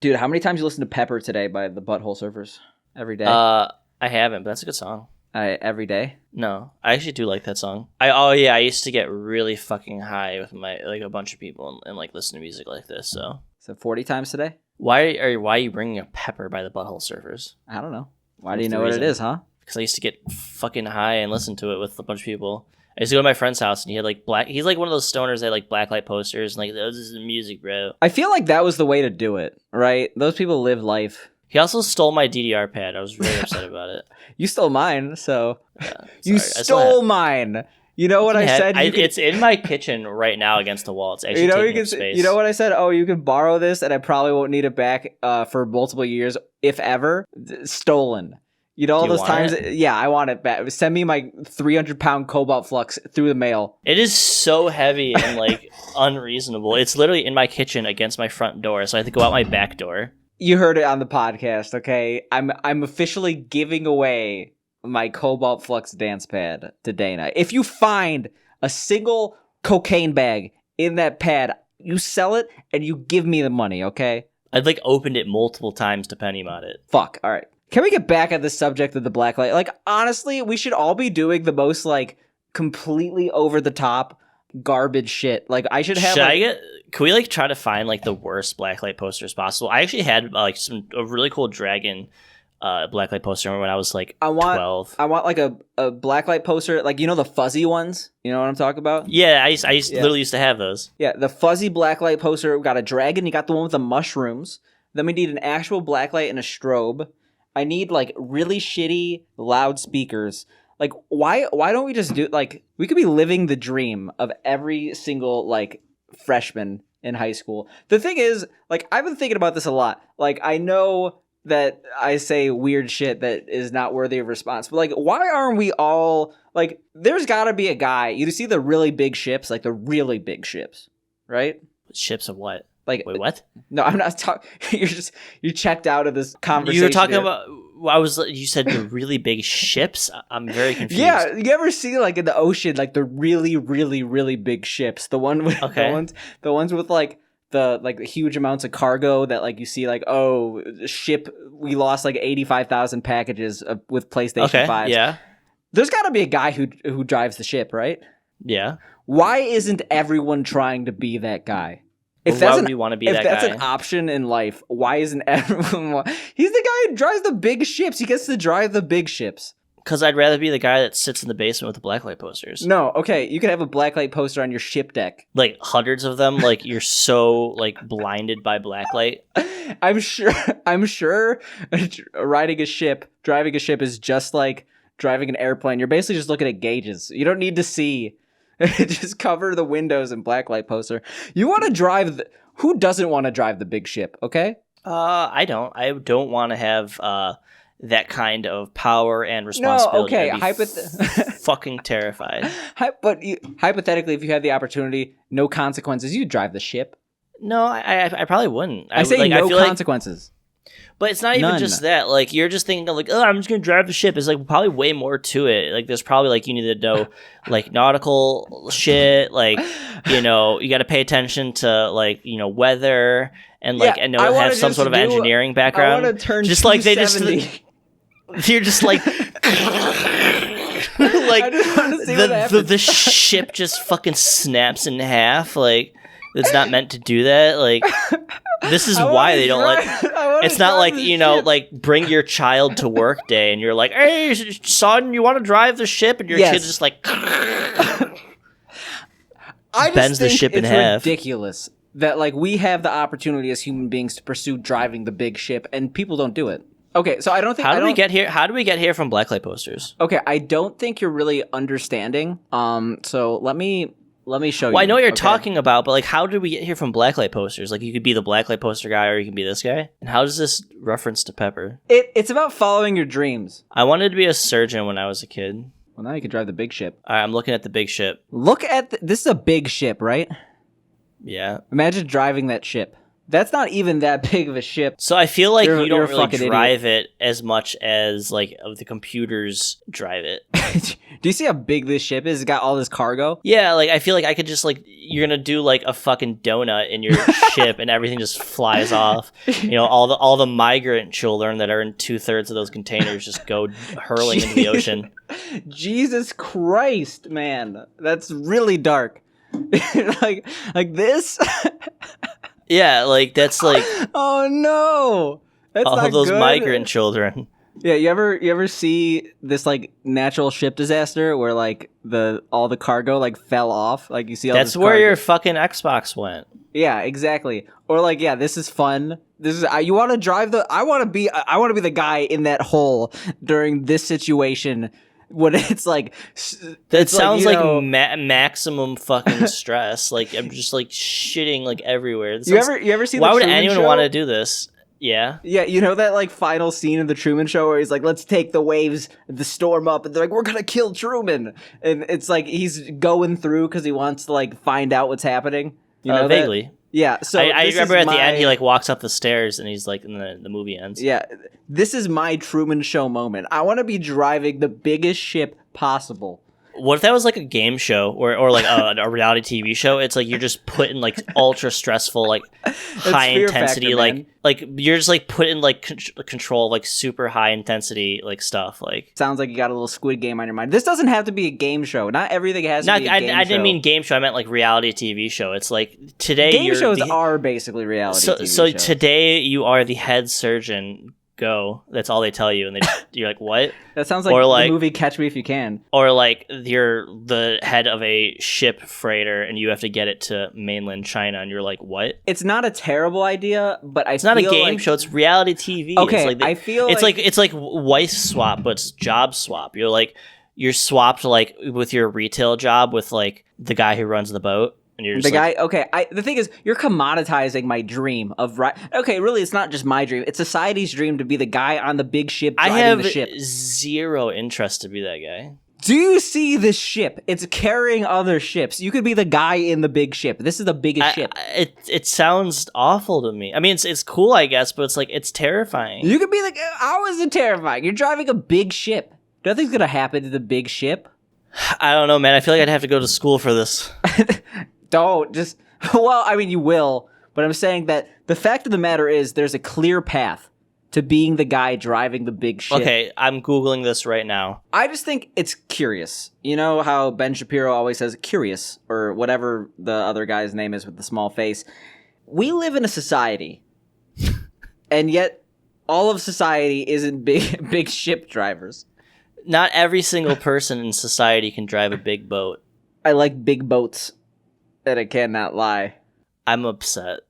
Dude, how many times you listen to Pepper Today by the Butthole Surfers? Every day? I haven't, but that's a good song. Every day? No, I actually do like that song. I used to get really fucking high with a bunch of people and like listen to music like this. So 40 times today? Why are you bringing up Pepper by the Butthole Surfers? I don't know. Why do you know what it is, huh? Because I used to get fucking high and listen to it with a bunch of people. I used to go to my friend's house and he had like he's like one of those stoners that had like blacklight posters and like, oh, this is the music, bro. I feel like that was the way to do it, right? Those people live life. He also stole my DDR pad. I was really upset about it. You stole mine, so yeah, you stole mine. You know what I said? It's in my kitchen right now against the wall. It's actually taking up space. You know what I said? Oh, you can borrow this, and I probably won't need it back for multiple years, if ever. Stolen. You know all those times? Yeah, I want it back. Send me my 300-pound cobalt flux through the mail. It is so heavy and like unreasonable. It's literally in my kitchen against my front door, so I have to go out my back door. You heard it on the podcast, okay? I'm officially giving away my cobalt flux dance pad to Dana. If you find a single cocaine bag in that pad, you sell it and you give me the money, okay? I've like opened it multiple times to penny mod it. Fuck, all right. Can we get back at the subject of the blacklight? Like, honestly, we should all be doing the most, like, completely over-the-top garbage shit. Like, I should have, Can we, like, try to find, like, the worst blacklight posters possible? I actually had, like, a really cool dragon blacklight poster when I was, like, 12. I want, like, a blacklight poster, like, you know the fuzzy ones? You know what I'm talking about? Yeah, I literally used to have those. Yeah, the fuzzy blacklight poster. We got a dragon. You got the one with the mushrooms. Then we need an actual blacklight and a strobe. I need, like, really shitty loudspeakers. Like, why don't we just do, like, we could be living the dream of every single, like, freshman in high school. The thing is, like, I've been thinking about this a lot. Like, I know that I say weird shit that is not worthy of response, but, like, why aren't we all, like, there's gotta be a guy, you see the really big ships, like, the really big ships, right? Ships of what? Like, wait, what? No, I'm not talking. You checked out of this conversation. You were talking about. You said the really big ships. I'm very confused. Yeah, you ever see like in the ocean, like the really, really, really big ships? The one with the ones with like the huge amounts of cargo that like you see like ship. We lost like 85,000 packages with PlayStation 5s. Yeah, there's got to be a guy who drives the ship, right? Yeah. Why isn't everyone trying to be that guy? Why would you want to be that guy? If that's an option in life, why isn't everyone... He's the guy who drives the big ships. He gets to drive the big ships. Because I'd rather be the guy that sits in the basement with the blacklight posters. No, okay. You could have a blacklight poster on your ship deck. Like hundreds of them. Like you're so like blinded by blacklight. I'm sure driving a ship is just like driving an airplane. You're basically just looking at gauges. You don't need to see... Just cover the windows in blacklight poster. You want to drive... Who doesn't want to drive the big ship, okay? I don't. I don't want to have that kind of power and responsibility. No, okay. I'd be fucking terrified. But hypothetically, if you had the opportunity, no consequences, you'd drive the ship. No, I probably wouldn't. I say no consequences. But it's not even just that. Like, you're just thinking, like, oh, I'm just going to drive the ship. It's, like, probably way more to it. Like, there's probably, like, you need to know, like, nautical shit. Like, you know, you got to pay attention to, like, you know, weather. And, like, and have some sort of engineering background. I want to turn just like they just... You're just, like... like, the ship just fucking snaps in half. Like, it's not meant to do that. Like... This is why they don't let... It's not like, you know, like, bring your child to work day and you're like, hey, son, you want to drive the ship? And your kid's just like... bends the ship in half. It's ridiculous that, like, we have the opportunity as human beings to pursue driving the big ship and people don't do it. Okay, so I don't think... How do we get here? How do we get here from blacklight posters? Okay, I don't think you're really understanding. So let me show you. Well, I know what you're talking about, but like, how did we get here from blacklight posters? Like, you could be the blacklight poster guy, or you can be this guy. And how does this reference to Pepper? It's about following your dreams. I wanted to be a surgeon when I was a kid. Well, now you can drive the big ship. All right, I'm looking at the big ship. Look at this is a big ship, right? Yeah. Imagine driving that ship. That's not even that big of a ship. So I feel like you You're don't a really fucking drive it as much as like the computers drive it. Do you see how big this ship is? It's got all this cargo. Yeah, like I feel like I could just like you're gonna do like a fucking donut in your ship and everything just flies off. You know, all the migrant children that are in 2/3 of those containers just go hurling into the ocean. Jesus Christ, man, that's really dark. like this. Yeah, like that's like Oh no, that's all not those good. migrant children. Yeah, you ever see this like natural ship disaster where like all the cargo like fell off? Like you see all That's this where cargo. your fucking Xbox went. Yeah, exactly. Or like, yeah, this is fun. This is you want to drive the. I want to be the guy in that hole during this situation when it's like. That it's sounds like, maximum fucking stress. Like I'm just like shitting like everywhere. You ever see? Why the would Truman anyone Show? want to do this? Yeah. Yeah, you know that like final scene of the Truman Show where he's like, "Let's take the waves, the storm up," and they're like, "We're gonna kill Truman," and it's like he's going through because he wants to like find out what's happening. You know, vaguely. That? Yeah. So I remember at the end he like walks up the stairs and he's like, and the movie ends. Yeah, this is my Truman Show moment. I want to be driving the biggest ship possible. What if that was like a game show or like a reality TV show? It's like you're just put in like ultra stressful, like high intensity, factor, like you're just like put in like control of like super high intensity like stuff. Like sounds like you got a little Squid Game on your mind. This doesn't have to be a game show. Not everything has to be a game show. I didn't mean game show. I meant like reality TV show. It's like today game shows are basically reality. TV so shows. Today you are the head surgeon. Go. That's all they tell you, and you're like, what? That sounds like the movie Catch Me If You Can. Or like you're the head of a ship freighter, and you have to get it to mainland China, and you're like, what? It's not a terrible idea, but it's not a game show. It's reality TV. Okay, it's like I feel it's like wife swap, but it's job swap. You're swapped like with your retail job with like the guy who runs the boat. And you're just the guy, okay. The thing is, you're commoditizing my dream of okay. Really, it's not just my dream; it's society's dream to be the guy on the big ship driving the ship. I have zero interest to be that guy. Do you see this ship? It's carrying other ships. You could be the guy in the big ship. This is the biggest ship. It sounds awful to me. I mean, it's cool, I guess, but it's like it's terrifying. You could be like, how is it terrifying? You're driving a big ship. Nothing's gonna happen to the big ship. I don't know, man. I feel like I'd have to go to school for this. Don't just. Well, I mean, you will, but I'm saying that the fact of the matter is, there's a clear path to being the guy driving the big ship. Okay, I'm Googling this right now. I just think it's curious. You know how Ben Shapiro always says curious, or whatever the other guy's name is with the small face. We live in a society, and yet all of society isn't big ship drivers. Not every single person in society can drive a big boat. I like big boats, and I cannot lie. I'm upset.